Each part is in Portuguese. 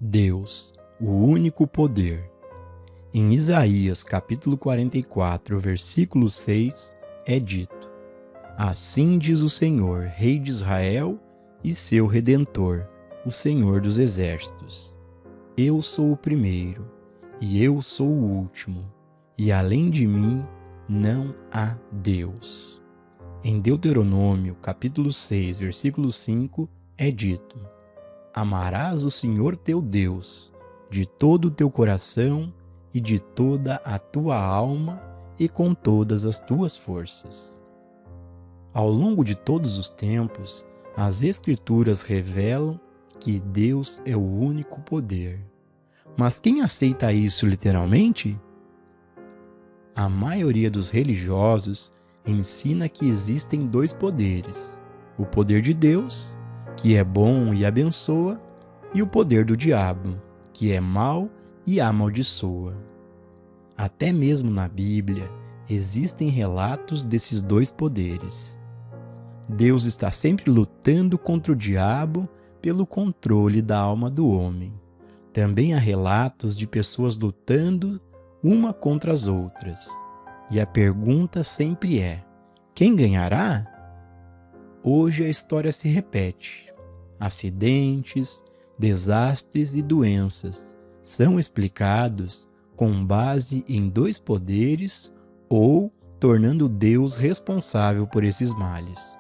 Deus, o único poder. Em Isaías capítulo 44, versículo 6, é dito: Assim diz o Senhor, Rei de Israel e seu Redentor, o Senhor dos Exércitos. Eu sou o primeiro, e eu sou o último, e além de mim não há Deus. Em Deuteronômio capítulo 6, versículo 5, é dito: Amarás o Senhor teu Deus de todo o teu coração e de toda a tua alma e com todas as tuas forças. Ao longo de todos os tempos, as Escrituras revelam que Deus é o único poder. Mas quem aceita isso literalmente? A maioria dos religiosos ensina que existem dois poderes: o poder de Deus, que é bom e abençoa, e o poder do diabo, que é mau e amaldiçoa. Até mesmo na Bíblia existem relatos desses dois poderes. Deus está sempre lutando contra o diabo pelo controle da alma do homem. Também há relatos de pessoas lutando uma contra as outras. E a pergunta sempre é: quem ganhará? Hoje a história se repete. Acidentes, desastres e doenças são explicados com base em dois poderes ou tornando Deus responsável por esses males.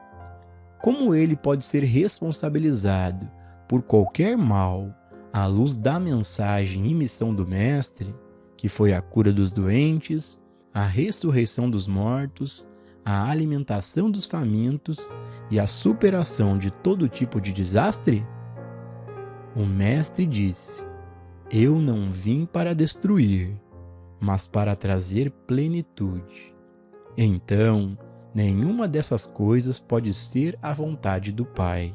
Como ele pode ser responsabilizado por qualquer mal à luz da mensagem e missão do Mestre, que foi a cura dos doentes, a ressurreição dos mortos, a alimentação dos famintos e a superação de todo tipo de desastre? O Mestre disse: Eu não vim para destruir, mas para trazer plenitude. Então, nenhuma dessas coisas pode ser a vontade do Pai.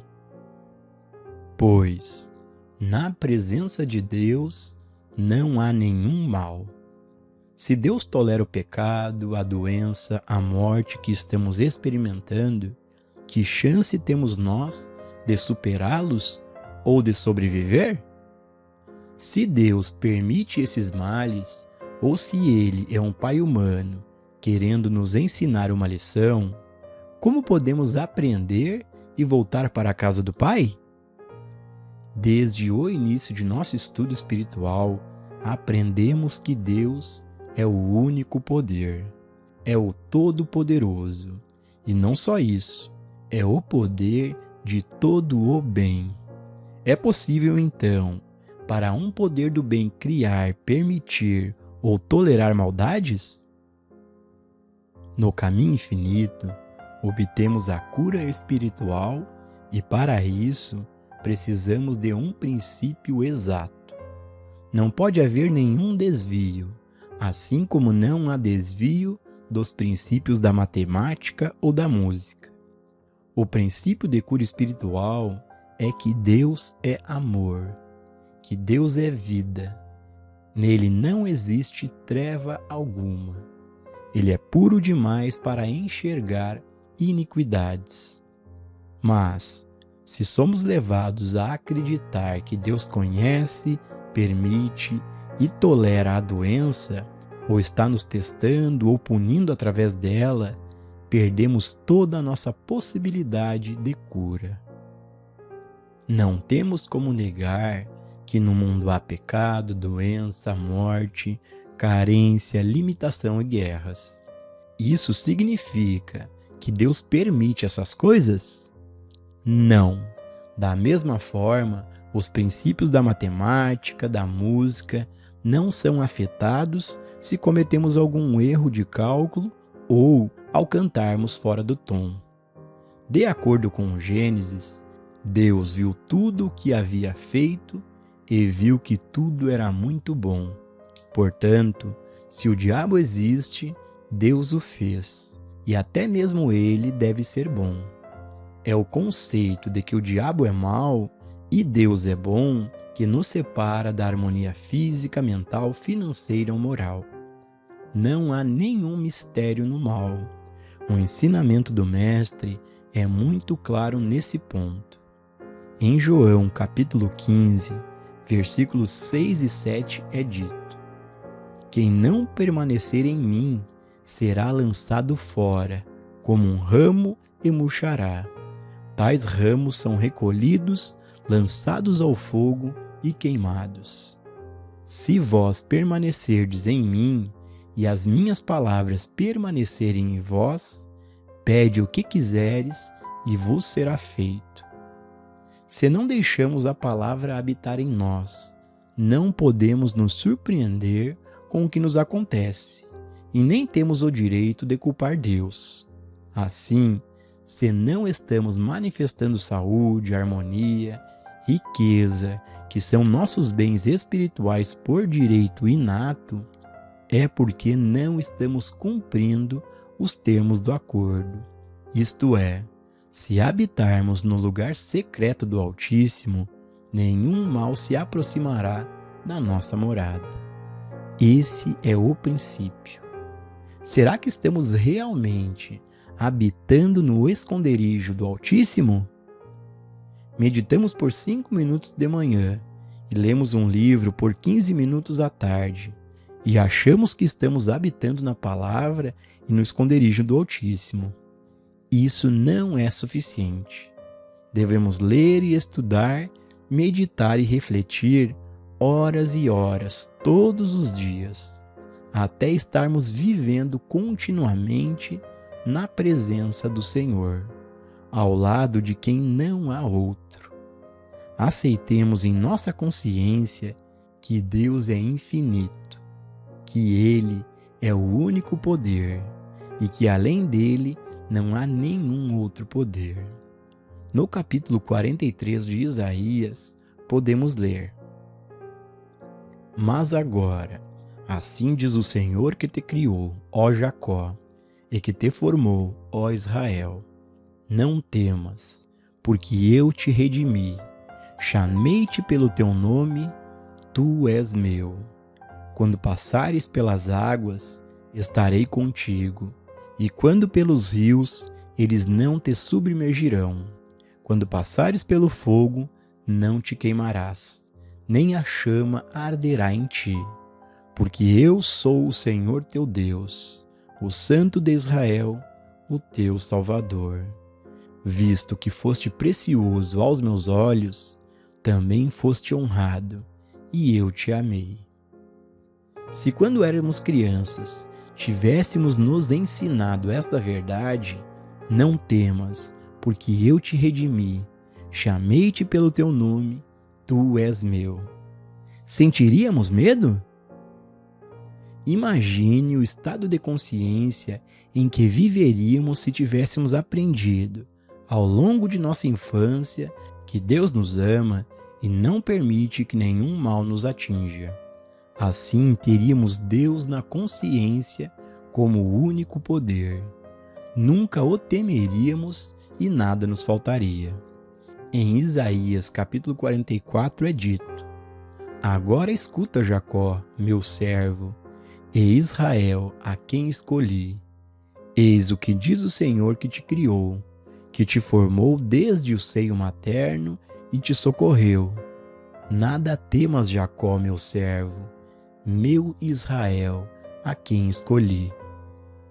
Pois, na presença de Deus, não há nenhum mal. Se Deus tolera o pecado, a doença, a morte que estamos experimentando, que chance temos nós de superá-los ou de sobreviver? Se Deus permite esses males, ou se Ele é um Pai humano querendo nos ensinar uma lição, como podemos aprender e voltar para a casa do Pai? Desde o início de nosso estudo espiritual, aprendemos que Deus é o único poder, é o Todo-Poderoso. E não só isso, é o poder de todo o bem. É possível, então, para um poder do bem criar, permitir ou tolerar maldades? No caminho infinito, obtemos a cura espiritual e, para isso, precisamos de um princípio exato. Não pode haver nenhum desvio, assim como não há desvio dos princípios da matemática ou da música. O princípio de cura espiritual é que Deus é amor, que Deus é vida. Nele não existe treva alguma. Ele é puro demais para enxergar iniquidades. Mas, se somos levados a acreditar que Deus conhece, permite e tolera a doença, ou está nos testando ou punindo através dela, perdemos toda a nossa possibilidade de cura. Não temos como negar que no mundo há pecado, doença, morte, carência, limitação e guerras. Isso significa que Deus permite essas coisas? Não. Da mesma forma, os princípios da matemática, da música, não são afetados se cometemos algum erro de cálculo ou ao cantarmos fora do tom. De acordo com Gênesis, Deus viu tudo o que havia feito e viu que tudo era muito bom. Portanto, se o diabo existe, Deus o fez, e até mesmo ele deve ser bom. É o conceito de que o diabo é mau e Deus é bom que nos separa da harmonia física, mental, financeira ou moral. Não há nenhum mistério no mal. O ensinamento do Mestre é muito claro nesse ponto. Em João capítulo 15, Versículos 6 e 7 é dito: quem não permanecer em mim será lançado fora, como um ramo e murchará. Tais ramos são recolhidos, lançados ao fogo e queimados. Se vós permanecerdes em mim, e as minhas palavras permanecerem em vós, pede o que quiseres e vos será feito. Se não deixamos a palavra habitar em nós, não podemos nos surpreender com o que nos acontece, e nem temos o direito de culpar Deus. Assim, se não estamos manifestando saúde, harmonia, riqueza, que são nossos bens espirituais por direito inato, é porque não estamos cumprindo os termos do acordo. Isto é, se habitarmos no lugar secreto do Altíssimo, nenhum mal se aproximará da nossa morada. Esse é o princípio. Será que estamos realmente habitando no esconderijo do Altíssimo? Meditamos por 5 minutos de manhã e lemos um livro por 15 minutos à tarde, e achamos que estamos habitando na palavra e no esconderijo do Altíssimo. Isso não é suficiente. Devemos ler e estudar, meditar e refletir horas e horas, todos os dias, até estarmos vivendo continuamente na presença do Senhor, ao lado de quem não há outro. Aceitemos em nossa consciência que Deus é infinito, que Ele é o único poder e que além dele não há nenhum outro poder. No capítulo 43 de Isaías, podemos ler: mas agora, assim diz o Senhor que te criou, ó Jacó, e que te formou, ó Israel: não temas, porque eu te redimi, chamei-te pelo teu nome, tu és meu. Quando passares pelas águas, estarei contigo, e quando pelos rios, eles não te submergirão. Quando passares pelo fogo, não te queimarás, nem a chama arderá em ti, porque eu sou o Senhor teu Deus, o Santo de Israel, o teu Salvador. Visto que foste precioso aos meus olhos, também foste honrado, e eu te amei. Se quando éramos crianças tivéssemos nos ensinado esta verdade, não temas, porque eu te redimi, chamei-te pelo teu nome, tu és meu. Sentiríamos medo? Imagine o estado de consciência em que viveríamos se tivéssemos aprendido, ao longo de nossa infância, que Deus nos ama e não permite que nenhum mal nos atinja. Assim, teríamos Deus na consciência como o único poder. Nunca o temeríamos e nada nos faltaria. Em Isaías capítulo 44 é dito: agora escuta, Jacó, meu servo, e Israel, a quem escolhi. Eis o que diz o Senhor que te criou, que te formou desde o seio materno e te socorreu. Nada temas, Jacó, meu servo, meu Israel, a quem escolhi.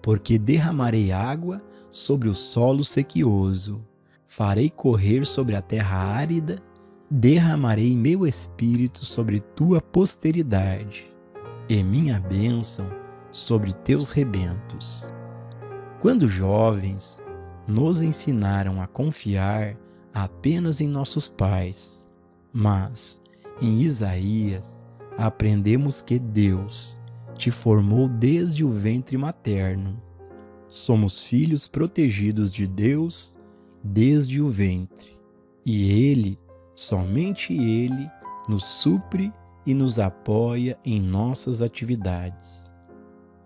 Porque derramarei água sobre o solo sequioso, farei correr sobre a terra árida, derramarei meu espírito sobre tua posteridade, e minha bênção sobre teus rebentos. Quando jovens, nos ensinaram a confiar apenas em nossos pais, mas em Isaías aprendemos que Deus te formou desde o ventre materno. Somos filhos protegidos de Deus desde o ventre, e Ele, somente Ele, nos supre e nos apoia em nossas atividades.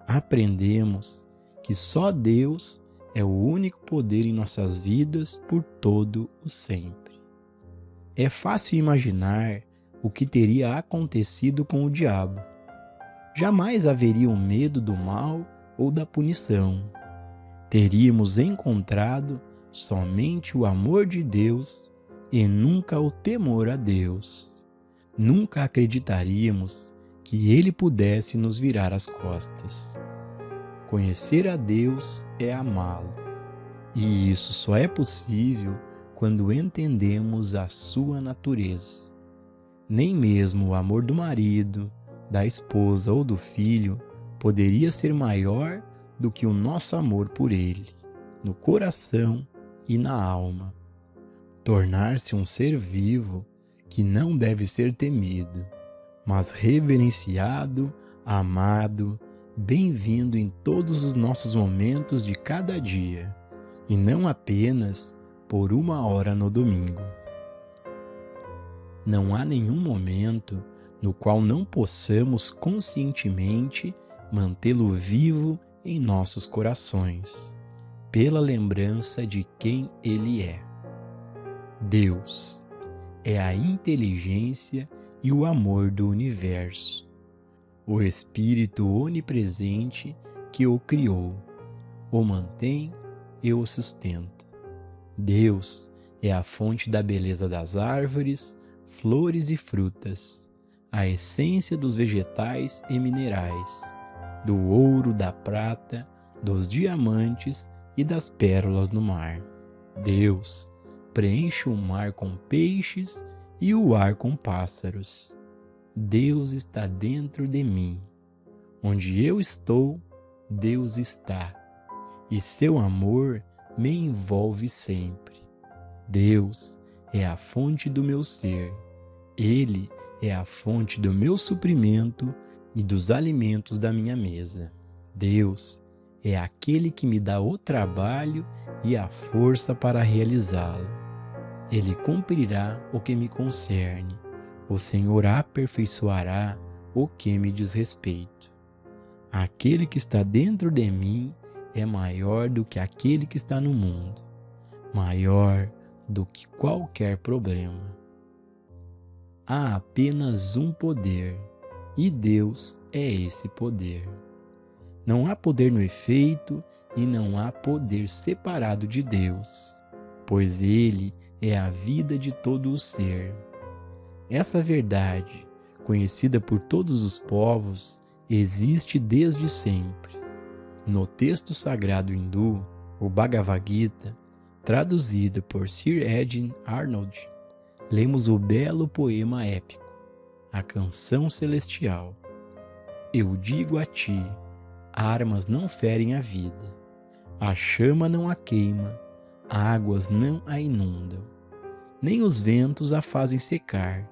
Aprendemos que só Deus é o único poder em nossas vidas por todo o sempre. É fácil imaginar o que teria acontecido com o diabo. Jamais haveria o medo do mal ou da punição. Teríamos encontrado somente o amor de Deus e nunca o temor a Deus. nunca acreditaríamos que Ele pudesse nos virar as costas. Conhecer a Deus é amá-lo, e isso só é possível quando entendemos a sua natureza. Nem mesmo o amor do marido, da esposa ou do filho poderia ser maior do que o nosso amor por Ele, no coração e na alma. Tornar-se um ser vivo que não deve ser temido, mas reverenciado, amado, bem-vindo em todos os nossos momentos de cada dia, e não apenas por 1 hora no domingo. Não há nenhum momento no qual não possamos conscientemente mantê-lo vivo em nossos corações, pela lembrança de quem Ele é. Deus é a inteligência e o amor do universo, o Espírito onipresente que o criou, o mantém e o sustenta. Deus é a fonte da beleza das árvores, flores e frutas, a essência dos vegetais e minerais, do ouro, da prata, dos diamantes e das pérolas no mar. Deus preenche o mar com peixes e o ar com pássaros. Deus está dentro de mim. Onde eu estou, Deus está, e seu amor me envolve sempre. Deus é a fonte do meu ser. Ele é a fonte do meu suprimento e dos alimentos da minha mesa. Deus é aquele que me dá o trabalho e a força para realizá-lo. Ele cumprirá o que me concerne. O Senhor aperfeiçoará o que me diz respeito. Aquele que está dentro de mim é maior do que aquele que está no mundo, maior do que qualquer problema. Há apenas um poder, e Deus é esse poder. Não há poder no efeito e não há poder separado de Deus, pois Ele é a vida de todo o ser. Essa verdade, conhecida por todos os povos, existe desde sempre. No texto sagrado hindu, o Bhagavad Gita, traduzido por Sir Edwin Arnold, lemos o belo poema épico, a Canção Celestial. Eu digo a ti, armas não ferem a vida, a chama não a queima, águas não a inundam, nem os ventos a fazem secar.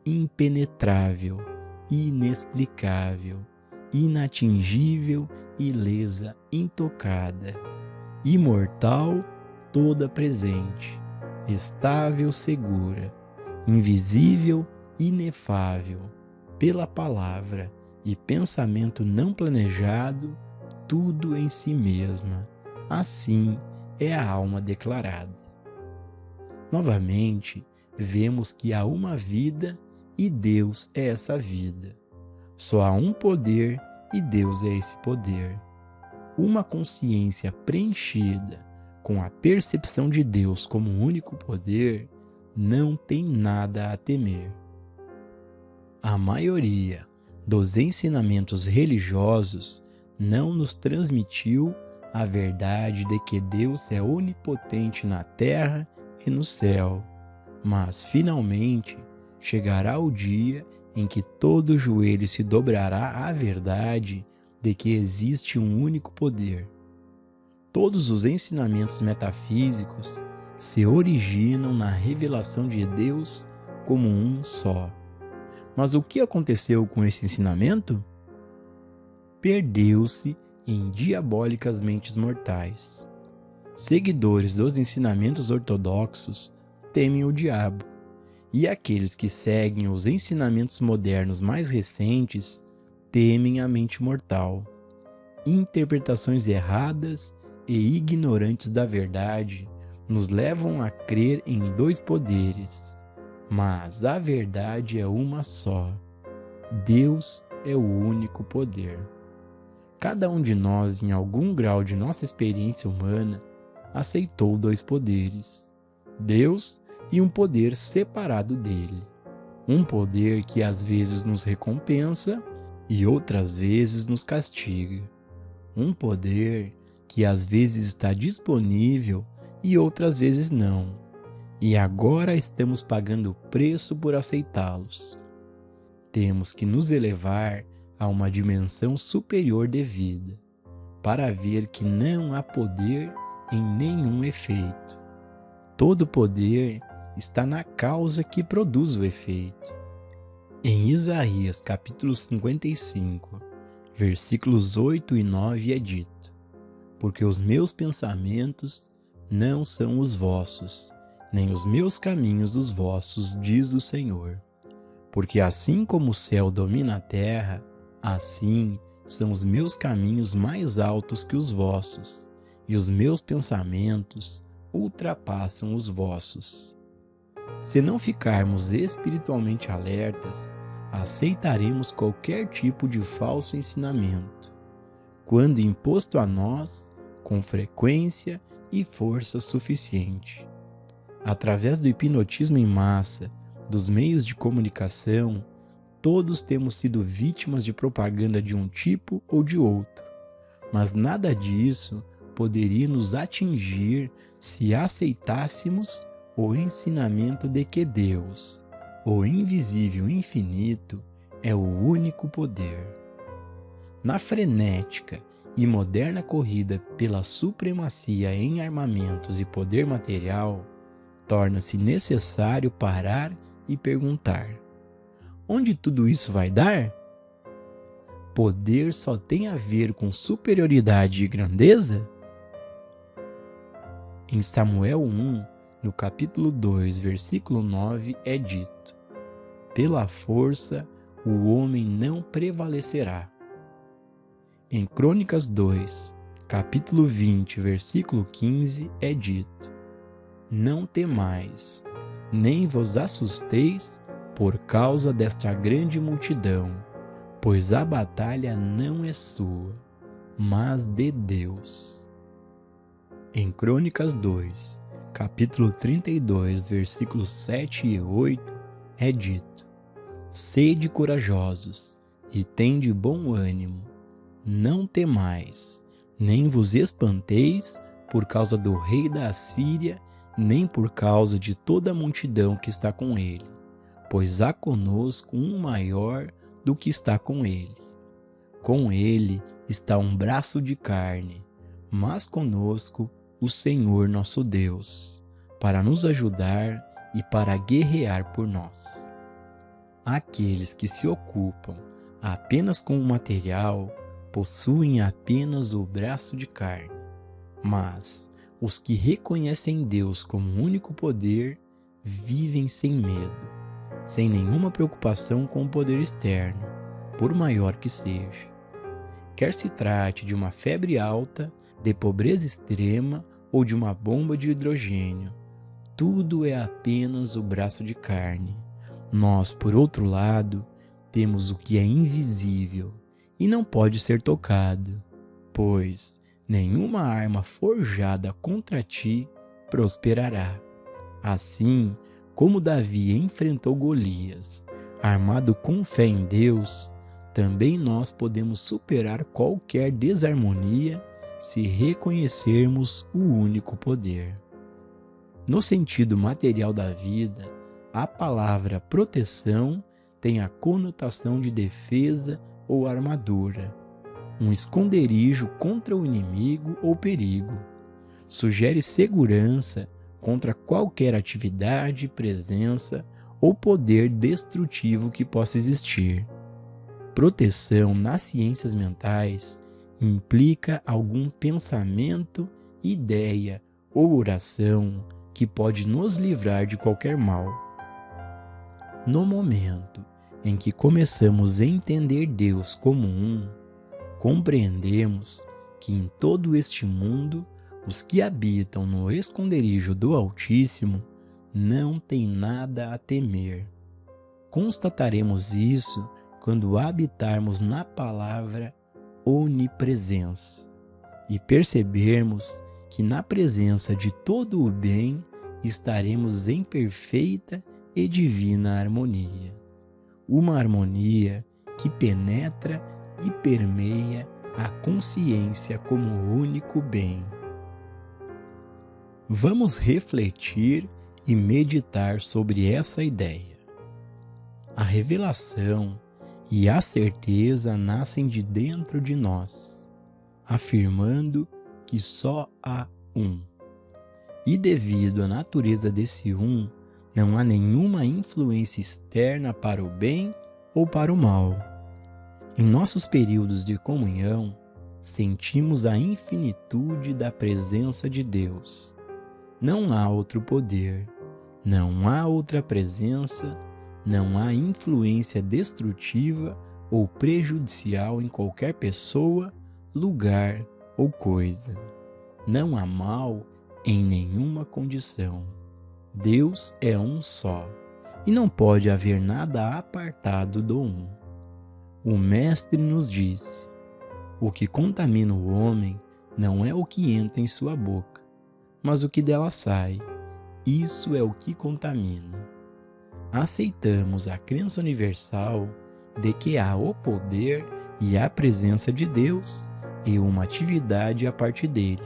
Impenetrável, inexplicável, inatingível, ilesa, intocada, imortal, toda presente, estável, segura, invisível, inefável, pela palavra e pensamento não planejado, tudo em si mesma. Assim é a alma declarada. Novamente, vemos que há uma vida e Deus é essa vida. Só há um poder e Deus é esse poder. Uma consciência preenchida com a percepção de Deus como único poder não tem nada a temer. A maioria dos ensinamentos religiosos não nos transmitiu a verdade de que Deus é onipotente na terra e no céu, mas finalmente chegará o dia em que todo joelho se dobrará à verdade de que existe um único poder. Todos os ensinamentos metafísicos se originam na revelação de Deus como um só. Mas o que aconteceu com esse ensinamento? Perdeu-se em diabólicas mentes mortais. Seguidores dos ensinamentos ortodoxos temem o diabo, e aqueles que seguem os ensinamentos modernos mais recentes temem a mente mortal. Interpretações erradas e ignorantes da verdade nos levam a crer em dois poderes, mas a verdade é uma só. Deus é o único poder. Cada um de nós, em algum grau de nossa experiência humana, aceitou dois poderes, Deus e um poder separado dele. Um poder que às vezes nos recompensa e outras vezes nos castiga. Um poder que às vezes está disponível e outras vezes não. E agora estamos pagando o preço por aceitá-los. Temos que nos elevar a uma dimensão superior de vida, para ver que não há poder em nenhum efeito. Todo poder está na causa que produz o efeito. Em Isaías capítulo 55, versículos 8 e 9 é dito: porque os meus pensamentos não são os vossos, nem os meus caminhos os vossos, diz o Senhor. Porque assim como o céu domina a terra, assim são os meus caminhos mais altos que os vossos, e os meus pensamentos ultrapassam os vossos. Se não ficarmos espiritualmente alertas, aceitaremos qualquer tipo de falso ensinamento, quando imposto a nós com frequência e força suficiente. Através do hipnotismo em massa, dos meios de comunicação, todos temos sido vítimas de propaganda de um tipo ou de outro, mas nada disso poderia nos atingir se aceitássemos o ensinamento de que Deus, o invisível infinito, é o único poder. Na frenética e moderna corrida pela supremacia em armamentos e poder material, torna-se necessário parar e perguntar: onde tudo isso vai dar? Poder só tem a ver com superioridade e grandeza? Em Samuel 1, no capítulo 2, versículo 9, é dito: pela força o homem não prevalecerá. Em Crônicas 2, capítulo 20, versículo 15, é dito: não temais, nem vos assusteis por causa desta grande multidão, pois a batalha não é sua, mas de Deus. Em Crônicas 2, capítulo 32, versículos 7 e 8, é dito: sede corajosos e tende bom ânimo, não temais, nem vos espanteis por causa do rei da Assíria, nem por causa de toda a multidão que está com ele, pois há conosco um maior do que está com ele. Com ele está um braço de carne, mas conosco o Senhor nosso Deus, para nos ajudar e para guerrear por nós. Aqueles que se ocupam apenas com o material possuem apenas o braço de carne, mas os que reconhecem Deus como único poder vivem sem medo, sem nenhuma preocupação com o poder externo, por maior que seja. Quer se trate de uma febre alta, de pobreza extrema ou de uma bomba de hidrogênio, tudo é apenas o braço de carne. Nós, por outro lado, temos o que é invisível e não pode ser tocado, pois nenhuma arma forjada contra ti prosperará. Assim como Davi enfrentou Golias, armado com fé em Deus, também nós podemos superar qualquer desarmonia se reconhecermos o único poder. No sentido material da vida, a palavra proteção tem a conotação de defesa ou armadura, um esconderijo contra o inimigo ou perigo. Sugere segurança contra qualquer atividade, presença ou poder destrutivo que possa existir. Proteção nas ciências mentais implica algum pensamento, ideia ou oração que pode nos livrar de qualquer mal. No momento em que começamos a entender Deus como um, compreendemos que em todo este mundo, os que habitam no esconderijo do Altíssimo não têm nada a temer. Constataremos isso quando habitarmos na palavra onipresença e percebermos que na presença de todo o bem estaremos em perfeita e divina harmonia. Uma harmonia que penetra e permeia a consciência como único bem. Vamos refletir e meditar sobre essa ideia. A revelação e a certeza nascem de dentro de nós, afirmando que só há um. E devido à natureza desse um, não há nenhuma influência externa para o bem ou para o mal. Em nossos períodos de comunhão, sentimos a infinitude da presença de Deus. Não há outro poder, não há outra presença, não há influência destrutiva ou prejudicial em qualquer pessoa, lugar ou coisa. Não há mal em nenhuma condição. Deus é um só, e não pode haver nada apartado do um. O Mestre nos disse: o que contamina o homem não é o que entra em sua boca, mas o que dela sai. Isso é o que contamina. Aceitamos a crença universal de que há o poder e a presença de Deus e uma atividade a partir dele.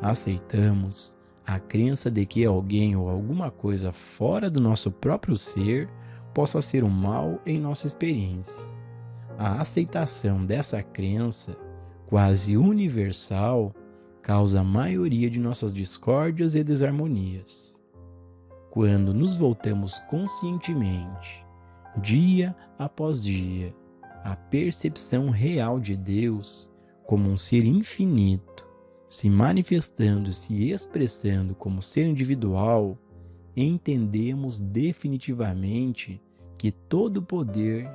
Aceitamos a crença de que alguém ou alguma coisa fora do nosso próprio ser possa ser um mal em nossa experiência. A aceitação dessa crença, quase universal, causa a maioria de nossas discórdias e desarmonias. Quando nos voltamos conscientemente, dia após dia, à percepção real de Deus como um ser infinito, se manifestando, se expressando como ser individual, entendemos definitivamente que todo poder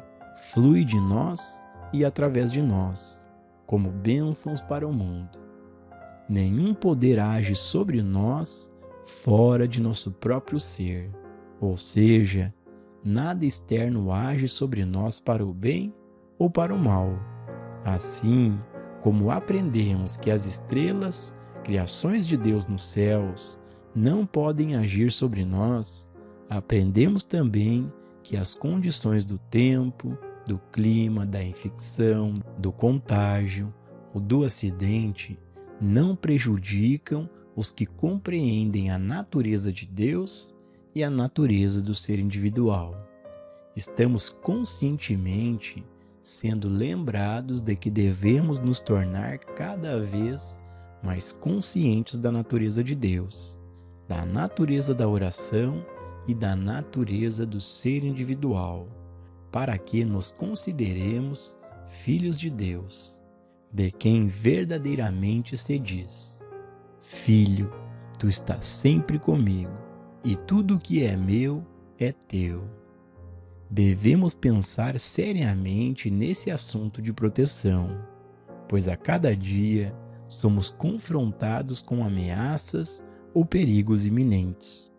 flui de nós e através de nós, como bênçãos para o mundo. Nenhum poder age sobre nós fora de nosso próprio ser, ou seja, nada externo age sobre nós para o bem ou para o mal. Assim como aprendemos que as estrelas, criações de Deus nos céus, não podem agir sobre nós, aprendemos também que as condições do tempo, do clima, da infecção, do contágio ou do acidente não prejudicam os que compreendem a natureza de Deus e a natureza do ser individual. Estamos conscientemente sendo lembrados de que devemos nos tornar cada vez mais conscientes da natureza de Deus, da natureza da oração e da natureza do ser individual, para que nos consideremos filhos de Deus, de quem verdadeiramente se diz: Filho, tu estás sempre comigo, e tudo o que é meu é teu. Devemos pensar seriamente nesse assunto de proteção, pois a cada dia somos confrontados com ameaças ou perigos iminentes.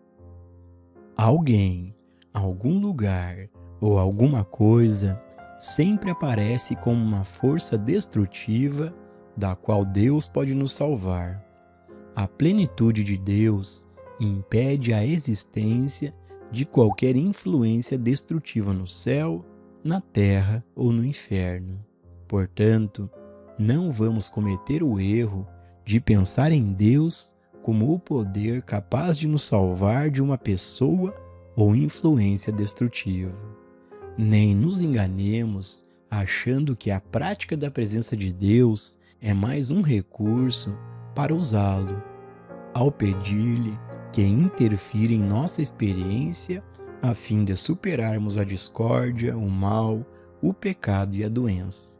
Alguém, algum lugar ou alguma coisa sempre aparece como uma força destrutiva da qual Deus pode nos salvar. A plenitude de Deus impede a existência de qualquer influência destrutiva no céu, na terra ou no inferno. Portanto, não vamos cometer o erro de pensar em Deus como o poder capaz de nos salvar de uma pessoa ou influência destrutiva. Nem nos enganemos achando que a prática da presença de Deus é mais um recurso para usá-lo, ao pedir-lhe que interfira em nossa experiência a fim de superarmos a discórdia, o mal, o pecado e a doença.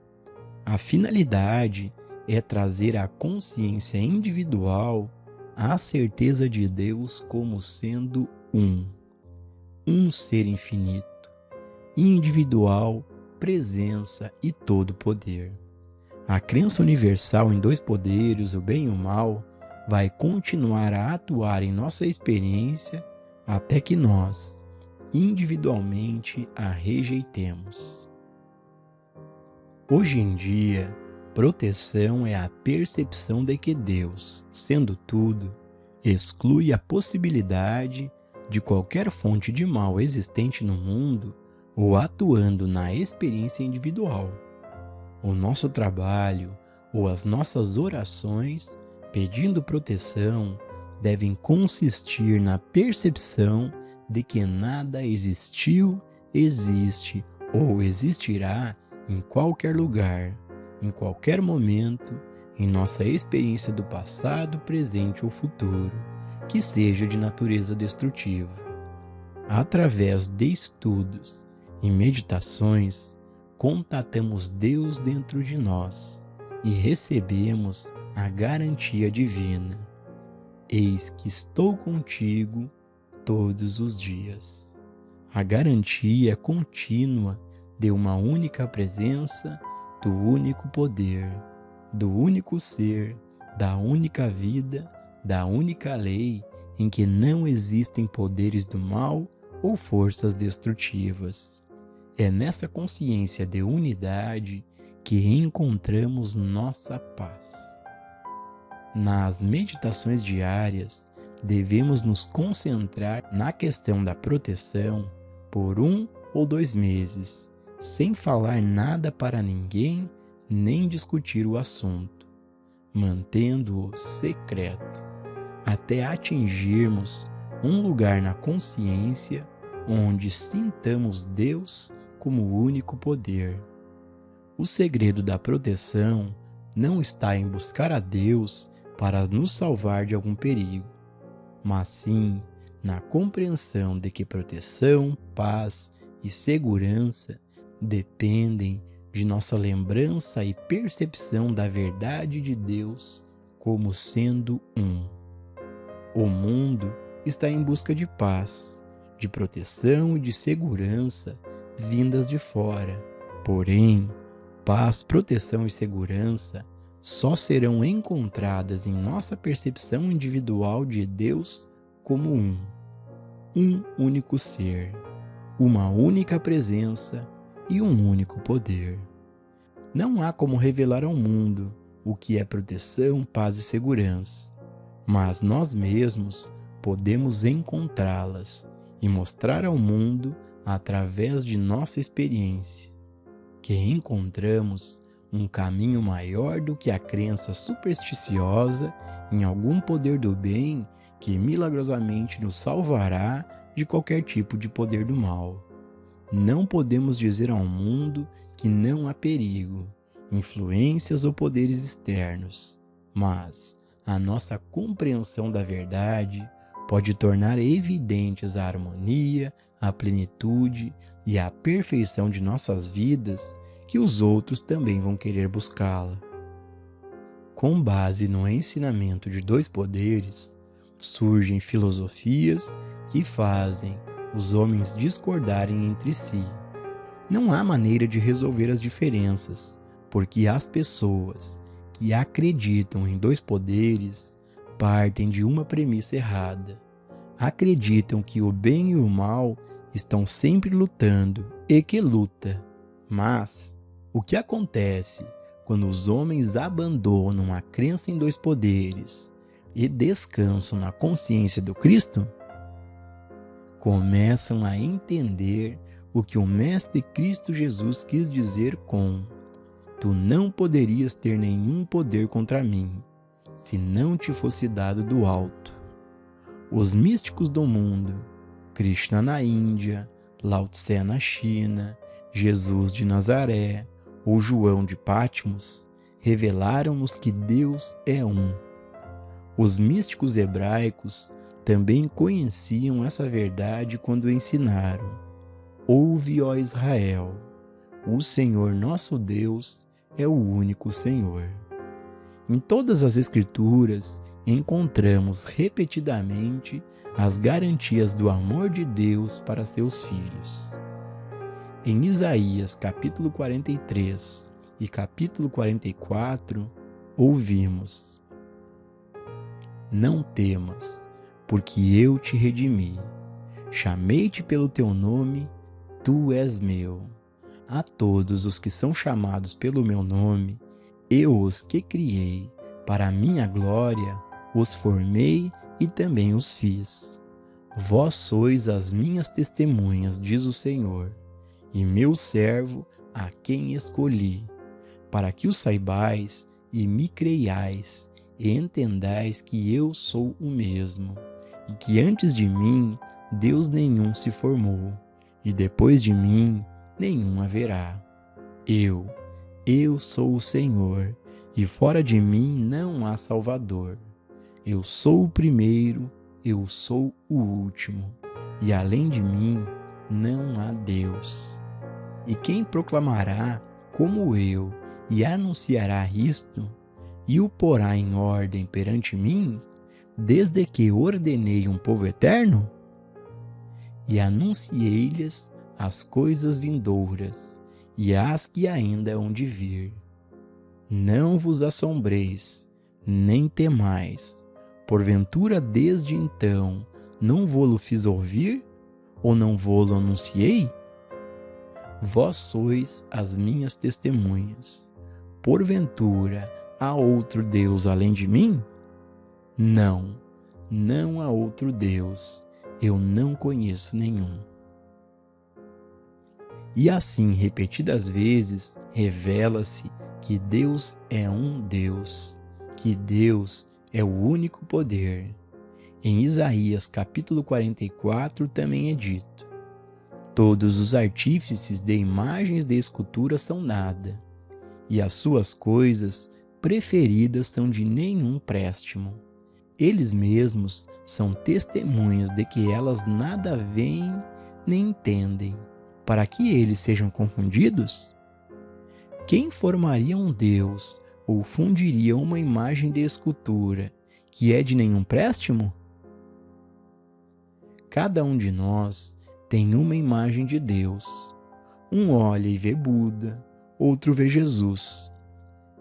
A finalidade é trazer à consciência individual a certeza de Deus como sendo um ser infinito, individual, presença e todo poder. A crença universal em dois poderes, o bem e o mal, vai continuar a atuar em nossa experiência até que nós, individualmente, a rejeitemos. Hoje em dia, proteção é a percepção de que Deus, sendo tudo, exclui a possibilidade de qualquer fonte de mal existente no mundo ou atuando na experiência individual. O nosso trabalho ou as nossas orações pedindo proteção devem consistir na percepção de que nada existiu, existe ou existirá em qualquer lugar, em qualquer momento, em nossa experiência do passado, presente ou futuro, que seja de natureza destrutiva. Através de estudos e meditações, contatamos Deus dentro de nós e recebemos a garantia divina. Eis que estou contigo todos os dias. A garantia contínua de uma única presença, do único poder, do único ser, da única vida, da única lei, em que não existem poderes do mal ou forças destrutivas. É nessa consciência de unidade que encontramos nossa paz. Nas meditações diárias, devemos nos concentrar na questão da proteção por 1 ou 2 meses, sem falar nada para ninguém, nem discutir o assunto, mantendo-o secreto, até atingirmos um lugar na consciência onde sintamos Deus como o único poder. O segredo da proteção não está em buscar a Deus para nos salvar de algum perigo, mas sim na compreensão de que proteção, paz e segurança dependem de nossa lembrança e percepção da verdade de Deus como sendo um. O mundo está em busca de paz, de proteção e de segurança vindas de fora. Porém, paz, proteção e segurança só serão encontradas em nossa percepção individual de Deus como um único ser, uma única presença e um único poder. Não há como revelar ao mundo o que é proteção, paz e segurança, mas nós mesmos podemos encontrá-las e mostrar ao mundo através de nossa experiência, que encontramos um caminho maior do que a crença supersticiosa em algum poder do bem que milagrosamente nos salvará de qualquer tipo de poder do mal. Não podemos dizer ao mundo que não há perigo, influências ou poderes externos, mas a nossa compreensão da verdade pode tornar evidentes a harmonia, a plenitude e a perfeição de nossas vidas, que os outros também vão querer buscá-la. Com base no ensinamento de 2 poderes, surgem filosofias que fazem os homens discordarem entre si. Não há maneira de resolver as diferenças, porque as pessoas que acreditam em 2 poderes partem de uma premissa errada. Acreditam que o bem e o mal estão sempre lutando e que luta. Mas o que acontece quando os homens abandonam a crença em 2 poderes e descansam na consciência do Cristo? Começam a entender o que o Mestre Cristo Jesus quis dizer com: tu não poderias ter nenhum poder contra mim, se não te fosse dado do alto. Os místicos do mundo, Krishna na Índia, Lao Tse na China, Jesus de Nazaré ou João de Patmos, revelaram-nos que Deus é um. Os místicos hebraicos também conheciam essa verdade quando ensinaram: ouve, ó Israel, o Senhor nosso Deus é o único Senhor. Em todas as Escrituras encontramos repetidamente as garantias do amor de Deus para seus filhos. Em Isaías capítulo 43 e capítulo 44, ouvimos: não temas, porque eu te redimi. Chamei-te pelo teu nome, tu és meu. A todos os que são chamados pelo meu nome, eu os que criei, para a minha glória, os formei e também os fiz. Vós sois as minhas testemunhas, diz o Senhor, e meu servo a quem escolhi, para que o saibais e me creiais, e entendais que eu sou o mesmo, e que antes de mim Deus nenhum se formou, e depois de mim nenhum haverá. Eu sou o Senhor, e fora de mim não há Salvador. Eu sou o primeiro, eu sou o último, e além de mim não há Deus. E quem proclamará como eu e anunciará isto, e o porá em ordem perante mim, desde que ordenei um povo eterno? E anunciei-lhes as coisas vindouras, e as que ainda hão de vir. Não vos assombreis, nem temais, porventura desde então não vô-lo fiz ouvir, ou não vô-lo anunciei? Vós sois as minhas testemunhas. Porventura há outro Deus além de mim? Não, não há outro Deus, eu não conheço nenhum. E assim, repetidas vezes, revela-se que Deus é um Deus, que Deus é o único poder. Em Isaías capítulo 44 também é dito: todos os artífices de imagens de escultura são nada, e as suas coisas preferidas são de nenhum préstimo. Eles mesmos são testemunhas de que elas nada veem nem entendem, para que eles sejam confundidos? Quem formaria um Deus ou fundiria uma imagem de escultura que é de nenhum préstimo? Cada um de nós tem uma imagem de Deus. Um olha e vê Buda, outro vê Jesus.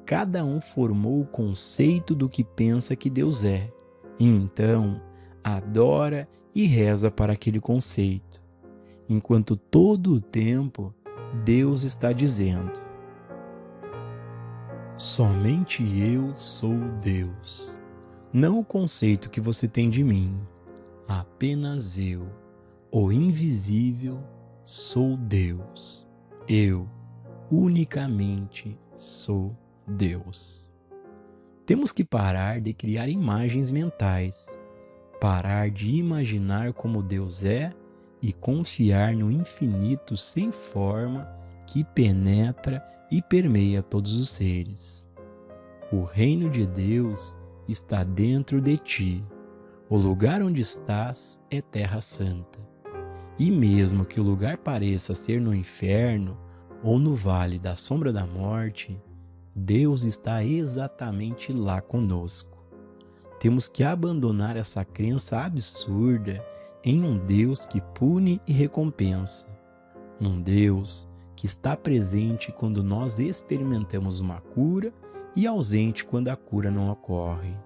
Cada um formou o conceito do que pensa que Deus é, e então adora e reza para aquele conceito, enquanto todo o tempo Deus está dizendo: somente eu sou Deus, não o conceito que você tem de mim, apenas eu, o invisível, sou Deus. Eu, unicamente, sou Deus. Temos que parar de criar imagens mentais, parar de imaginar como Deus é e confiar no infinito sem forma que penetra e permeia todos os seres. O reino de Deus está dentro de ti. O lugar onde estás é terra santa. E mesmo que o lugar pareça ser no inferno ou no vale da sombra da morte, Deus está exatamente lá conosco. Temos que abandonar essa crença absurda em um Deus que pune e recompensa. Um Deus que está presente quando nós experimentamos uma cura e ausente quando a cura não ocorre.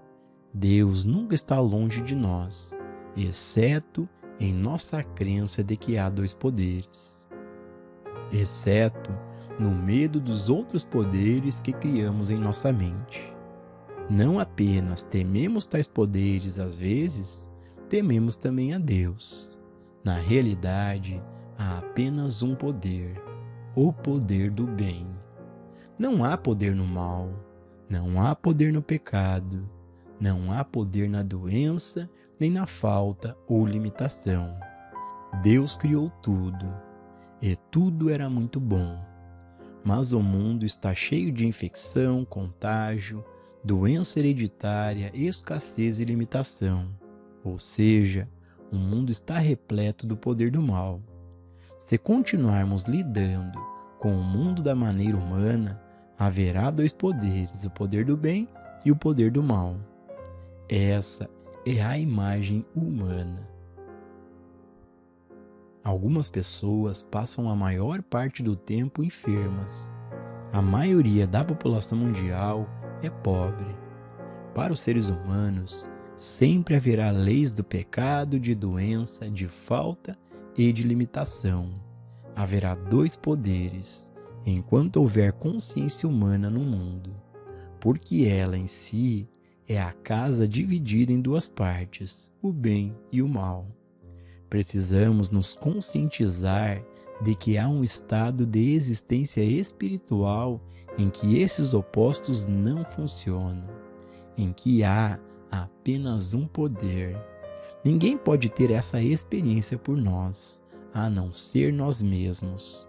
Deus nunca está longe de nós, exceto em nossa crença de que há dois poderes. Exceto no medo dos outros poderes que criamos em nossa mente. Não apenas tememos tais poderes às vezes, tememos também a Deus. Na realidade, há apenas um poder, o poder do bem. Não há poder no mal, não há poder no pecado, não há poder na doença, nem na falta ou limitação. Deus criou tudo, e tudo era muito bom. Mas o mundo está cheio de infecção, contágio, doença hereditária, escassez e limitação. Ou seja, o mundo está repleto do poder do mal. Se continuarmos lidando com o mundo da maneira humana, haverá dois poderes, o poder do bem e o poder do mal. Essa é a imagem humana. Algumas pessoas passam a maior parte do tempo enfermas. A maioria da população mundial é pobre. Para os seres humanos, sempre haverá leis do pecado, de doença, de falta e de limitação. Haverá dois poderes, enquanto houver consciência humana no mundo, porque ela em si é a casa dividida em duas partes, o bem e o mal. Precisamos nos conscientizar de que há um estado de existência espiritual em que esses opostos não funcionam, em que há apenas um poder. Ninguém pode ter essa experiência por nós, a não ser nós mesmos.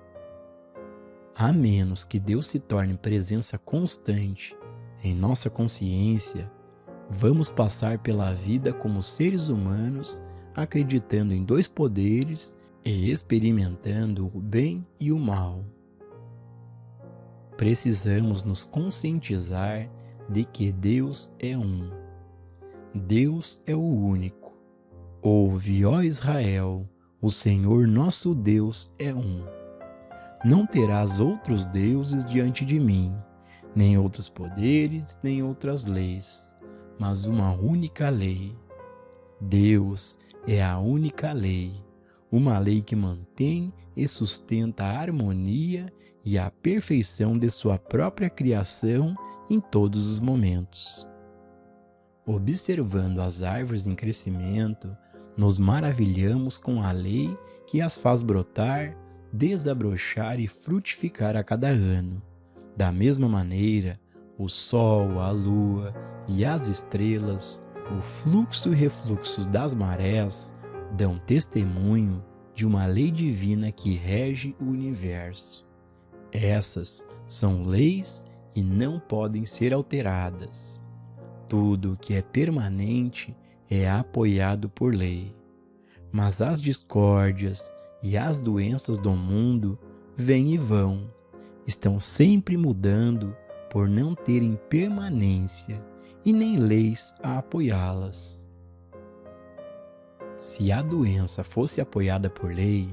A menos que Deus se torne presença constante em nossa consciência, vamos passar pela vida como seres humanos, acreditando em dois poderes e experimentando o bem e o mal. Precisamos nos conscientizar de que Deus é um. Deus é o único. Ouve, ó Israel, o Senhor nosso Deus é um. Não terás outros deuses diante de mim, nem outros poderes, nem outras leis, mas uma única lei. Deus é a única lei, uma lei que mantém e sustenta a harmonia e a perfeição de sua própria criação em todos os momentos. Observando as árvores em crescimento, nos maravilhamos com a lei que as faz brotar, desabrochar e frutificar a cada ano. Da mesma maneira, o sol, a lua e as estrelas, o fluxo e refluxo das marés, dão testemunho de uma lei divina que rege o universo. Essas são leis e não podem ser alteradas. Tudo que é permanente é apoiado por lei. Mas as discórdias e as doenças do mundo vêm e vão, estão sempre mudando por não terem permanência e nem leis a apoiá-las. Se a doença fosse apoiada por lei,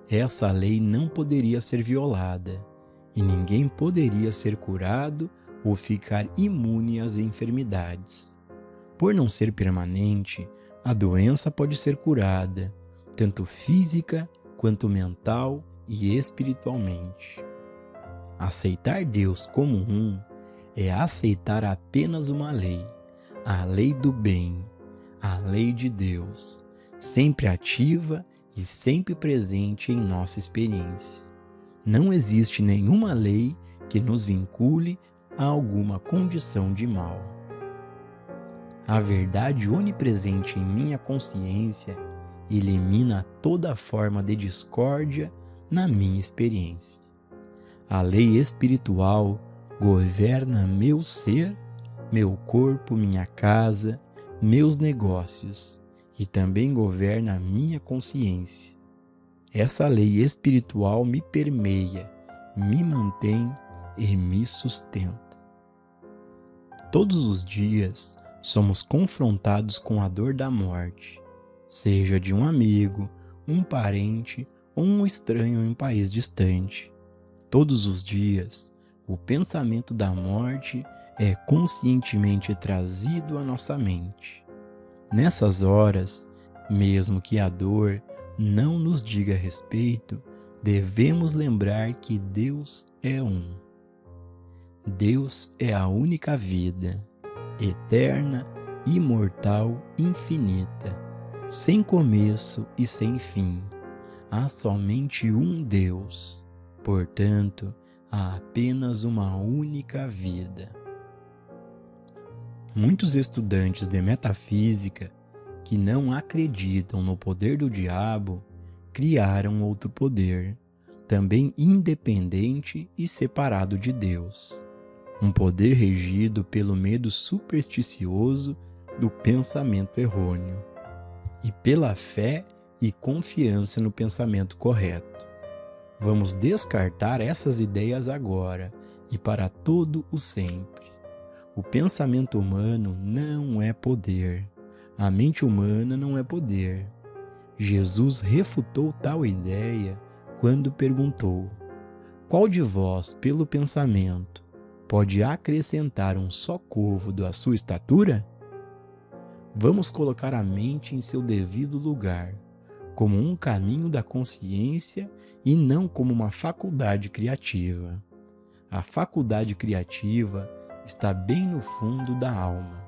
essa lei não poderia ser violada, e ninguém poderia ser curado ou ficar imune às enfermidades. Por não ser permanente, a doença pode ser curada, tanto física quanto mental e espiritualmente. Aceitar Deus como um é aceitar apenas uma lei, a lei do bem, a lei de Deus, sempre ativa e sempre presente em nossa experiência. Não existe nenhuma lei que nos vincule a alguma condição de mal. A verdade onipresente em minha consciência elimina toda forma de discórdia na minha experiência. A lei espiritual governa meu ser, meu corpo, minha casa, meus negócios e também governa a minha consciência. Essa lei espiritual me permeia, me mantém e me sustenta. Todos os dias somos confrontados com a dor da morte, seja de um amigo, um parente ou um estranho em um país distante. Todos os dias, o pensamento da morte é conscientemente trazido à nossa mente. Nessas horas, mesmo que a dor não nos diga a respeito, devemos lembrar que Deus é um. Deus é a única vida, eterna, imortal, infinita, sem começo e sem fim. Há somente um Deus, portanto, há apenas uma única vida. Muitos estudantes de metafísica que não acreditam no poder do diabo criaram outro poder, também independente e separado de Deus. Um poder regido pelo medo supersticioso do pensamento errôneo e pela fé e confiança no pensamento correto. Vamos descartar essas ideias agora e para todo o sempre. O pensamento humano não é poder. A mente humana não é poder. Jesus refutou tal ideia quando perguntou: qual de vós, pelo pensamento, pode acrescentar um só côvado à sua estatura? Vamos colocar a mente em seu devido lugar, como um caminho da consciência e não como uma faculdade criativa. A faculdade criativa está bem no fundo da alma.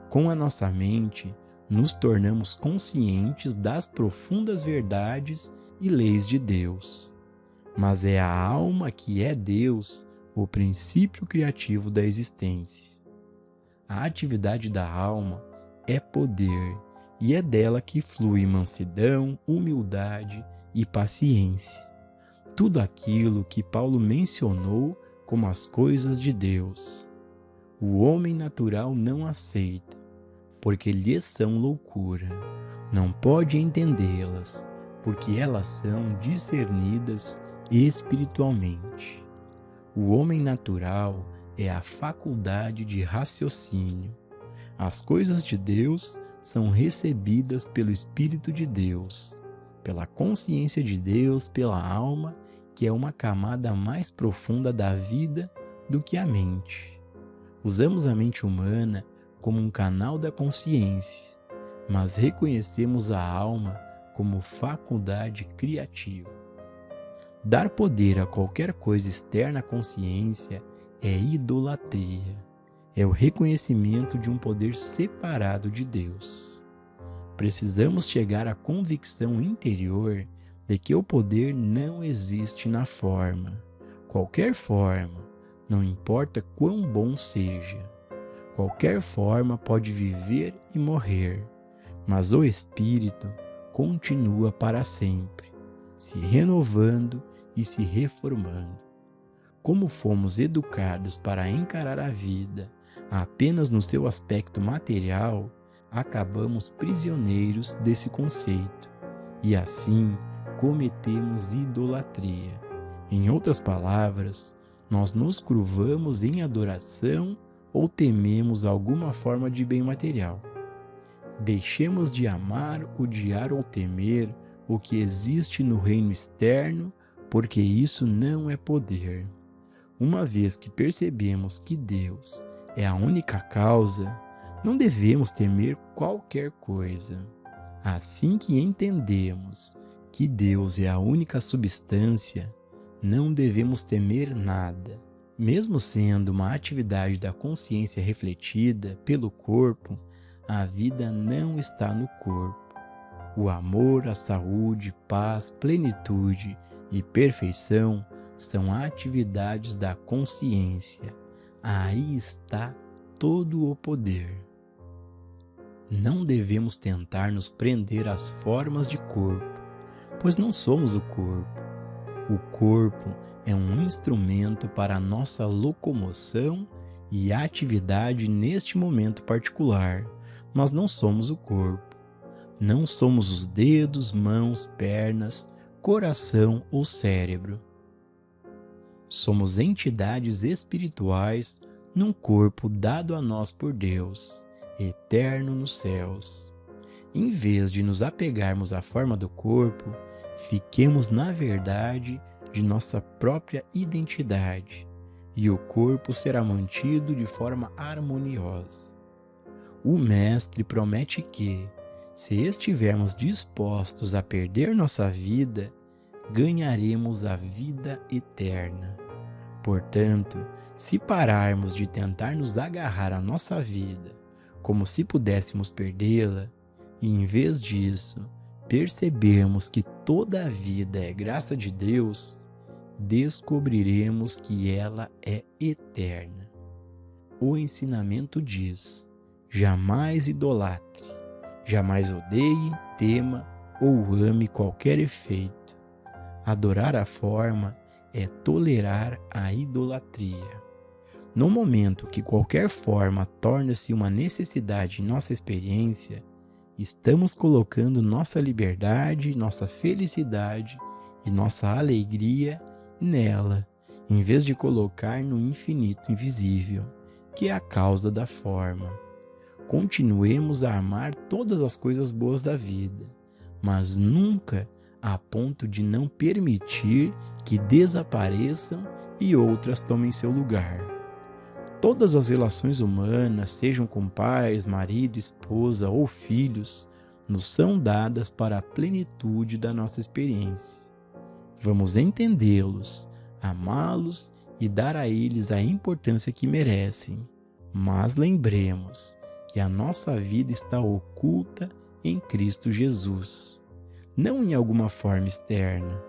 Com a nossa mente, nos tornamos conscientes das profundas verdades e leis de Deus. Mas é a alma que é Deus, o princípio criativo da existência. A atividade da alma é poder, e é dela que flui mansidão, humildade e paciência. Tudo aquilo que Paulo mencionou como as coisas de Deus. O homem natural não aceita, porque lhes são loucura. Não pode entendê-las, porque elas são discernidas espiritualmente. O homem natural é a faculdade de raciocínio. As coisas de Deus são recebidas pelo Espírito de Deus, pela consciência de Deus, pela alma, que é uma camada mais profunda da vida do que a mente. Usamos a mente humana como um canal da consciência, mas reconhecemos a alma como faculdade criativa. Dar poder a qualquer coisa externa à consciência é idolatria. É o reconhecimento de um poder separado de Deus. Precisamos chegar à convicção interior de que o poder não existe na forma. Qualquer forma, não importa quão bom seja. Qualquer forma pode viver e morrer, mas o Espírito continua para sempre, se renovando e se reformando. Como fomos educados para encarar a vida apenas no seu aspecto material, acabamos prisioneiros desse conceito e assim cometemos idolatria. Em outras palavras, nós nos curvamos em adoração ou tememos alguma forma de bem material. Deixemos de amar, odiar ou temer o que existe no reino externo, porque isso não é poder. Uma vez que percebemos que Deus é a única causa, não devemos temer qualquer coisa. Assim que entendemos que Deus é a única substância, não devemos temer nada. Mesmo sendo uma atividade da consciência refletida pelo corpo, a vida não está no corpo. O amor, a saúde, paz, plenitude e perfeição são atividades da consciência. Aí está todo o poder. Não devemos tentar nos prender às formas de corpo, pois não somos o corpo. O corpo é um instrumento para a nossa locomoção e atividade neste momento particular, mas não somos o corpo. Não somos os dedos, mãos, pernas, coração ou cérebro. Somos entidades espirituais num corpo dado a nós por Deus, eterno nos céus. Em vez de nos apegarmos à forma do corpo, fiquemos na verdade de nossa própria identidade, e o corpo será mantido de forma harmoniosa. O Mestre promete que, se estivermos dispostos a perder nossa vida, ganharemos a vida eterna. Portanto, se pararmos de tentar nos agarrar à nossa vida como se pudéssemos perdê-la, e em vez disso percebermos que toda a vida é graça de Deus, descobriremos que ela é eterna. O ensinamento diz: jamais idolatre, jamais odeie, tema ou ame qualquer efeito. Adorar a forma é tolerar a idolatria. No momento que qualquer forma torna-se uma necessidade em nossa experiência, estamos colocando nossa liberdade, nossa felicidade e nossa alegria nela, em vez de colocar no infinito invisível, que é a causa da forma. Continuemos a amar todas as coisas boas da vida, mas nunca a ponto de não permitir que desapareçam e outras tomem seu lugar. Todas as relações humanas, sejam com pais, marido, esposa ou filhos, nos são dadas para a plenitude da nossa experiência. Vamos entendê-los, amá-los e dar a eles a importância que merecem. Mas lembremos que a nossa vida está oculta em Cristo Jesus, não em alguma forma externa.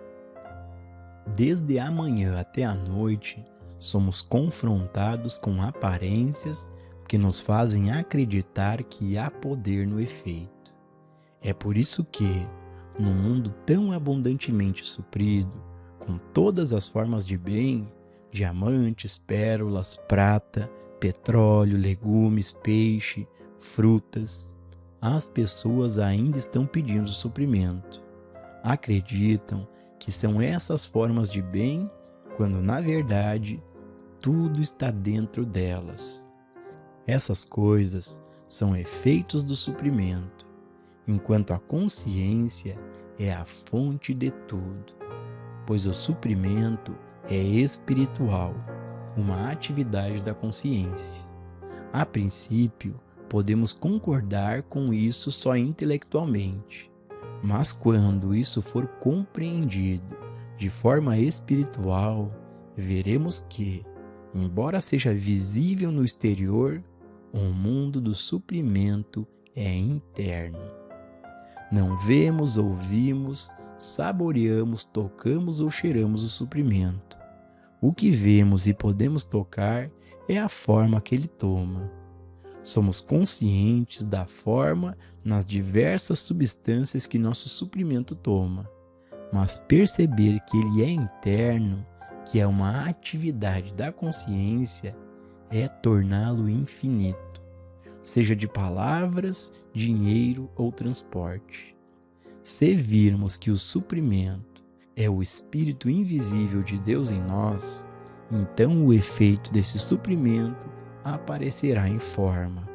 Desde a manhã até a noite, somos confrontados com aparências que nos fazem acreditar que há poder no efeito. É por isso que, num mundo tão abundantemente suprido, com todas as formas de bem, diamantes, pérolas, prata, petróleo, legumes, peixe, frutas, as pessoas ainda estão pedindo suprimento. Acreditam que são essas formas de bem, quando na verdade tudo está dentro delas. Essas coisas são efeitos do suprimento, enquanto a consciência é a fonte de tudo, pois o suprimento é espiritual, uma atividade da consciência. A princípio, podemos concordar com isso só intelectualmente, mas quando isso for compreendido de forma espiritual, veremos que, embora seja visível no exterior, o mundo do suprimento é interno. Não vemos, ouvimos, saboreamos, tocamos ou cheiramos o suprimento. O que vemos e podemos tocar é a forma que ele toma. Somos conscientes da forma nas diversas substâncias que nosso suprimento toma, mas perceber que ele é interno, que é uma atividade da consciência, é torná-lo infinito, seja de palavras, dinheiro ou transporte. Se virmos que o suprimento é o Espírito invisível de Deus em nós, então o efeito desse suprimento aparecerá em forma.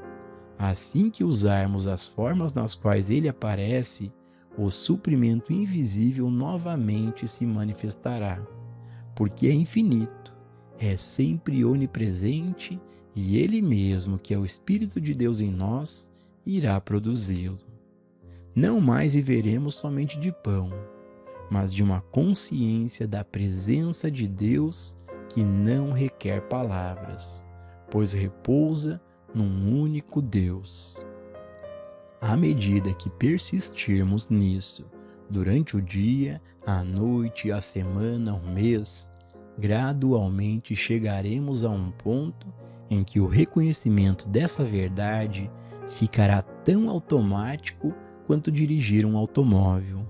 Assim que usarmos as formas nas quais ele aparece, o suprimento invisível novamente se manifestará, porque é infinito, é sempre onipresente e ele mesmo, que é o Espírito de Deus em nós, irá produzi-lo. Não mais viveremos somente de pão, mas de uma consciência da presença de Deus que não requer palavras, pois repousa num único Deus. À medida que persistirmos nisso, durante o dia, a noite, a semana, o mês, gradualmente chegaremos a um ponto em que o reconhecimento dessa verdade ficará tão automático quanto dirigir um automóvel.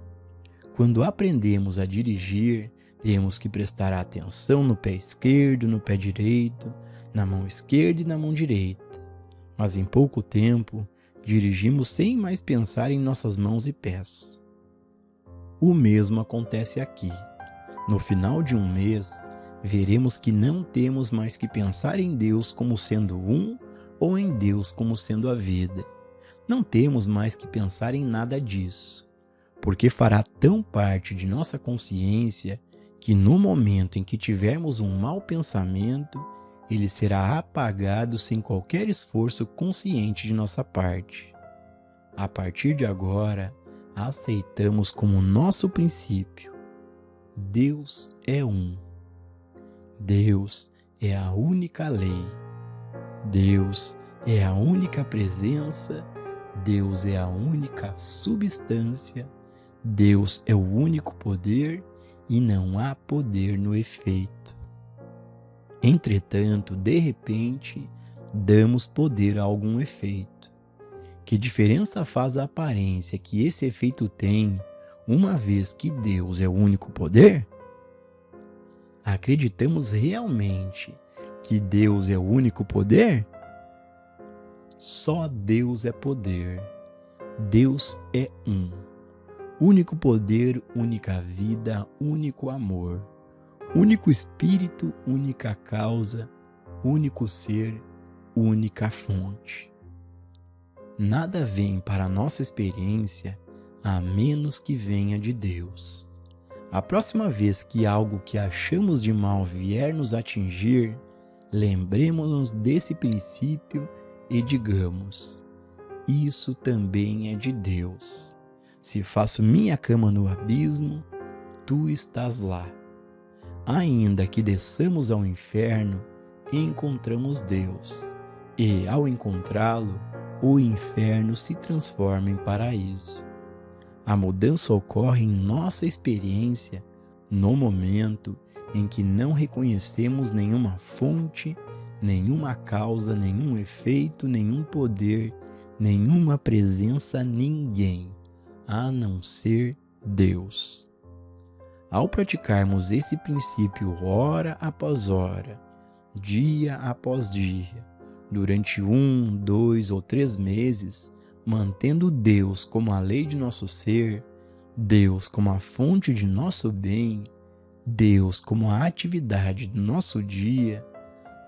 Quando aprendemos a dirigir, temos que prestar atenção no pé esquerdo, no pé direito, na mão esquerda e na mão direita. Mas em pouco tempo, dirigimos sem mais pensar em nossas mãos e pés. O mesmo acontece aqui. No final de um mês, veremos que não temos mais que pensar em Deus como sendo um ou em Deus como sendo a vida. Não temos mais que pensar em nada disso, porque fará tão parte de nossa consciência que no momento em que tivermos um mau pensamento, ele será apagado sem qualquer esforço consciente de nossa parte. A partir de agora, aceitamos como nosso princípio: Deus é um. Deus é a única lei. Deus é a única presença. Deus é a única substância. Deus é o único poder e não há poder no efeito. Entretanto, de repente, damos poder a algum efeito. Que diferença faz a aparência que esse efeito tem, uma vez que Deus é o único poder? Acreditamos realmente que Deus é o único poder? Só Deus é poder. Deus é um. Único poder, única vida, único amor. Único espírito, única causa, único ser, única fonte. Nada vem para a nossa experiência a menos que venha de Deus. A próxima vez que algo que achamos de mal vier nos atingir, lembremos-nos desse princípio e digamos: isso também é de Deus. Se faço minha cama no abismo, tu estás lá. Ainda que desçamos ao inferno, encontramos Deus, e ao encontrá-lo, o inferno se transforma em paraíso. A mudança ocorre em nossa experiência no momento em que não reconhecemos nenhuma fonte, nenhuma causa, nenhum efeito, nenhum poder, nenhuma presença, ninguém, a não ser Deus. Ao praticarmos esse princípio hora após hora, dia após dia, durante 1, 2 ou 3 meses, mantendo Deus como a lei de nosso ser, Deus como a fonte de nosso bem, Deus como a atividade do nosso dia,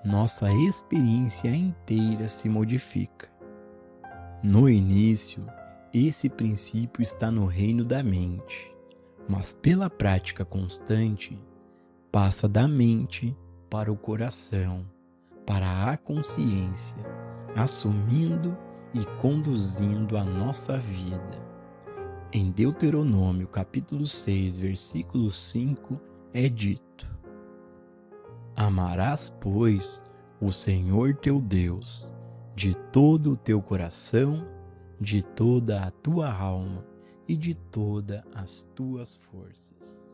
nossa experiência inteira se modifica. No início, esse princípio está no reino da mente, mas pela prática constante, passa da mente para o coração, para a consciência, assumindo e conduzindo a nossa vida. Em Deuteronômio capítulo 6, versículo 5, é dito: Amarás, pois, o Senhor teu Deus, de todo o teu coração, de toda a tua alma e de todas as tuas forças.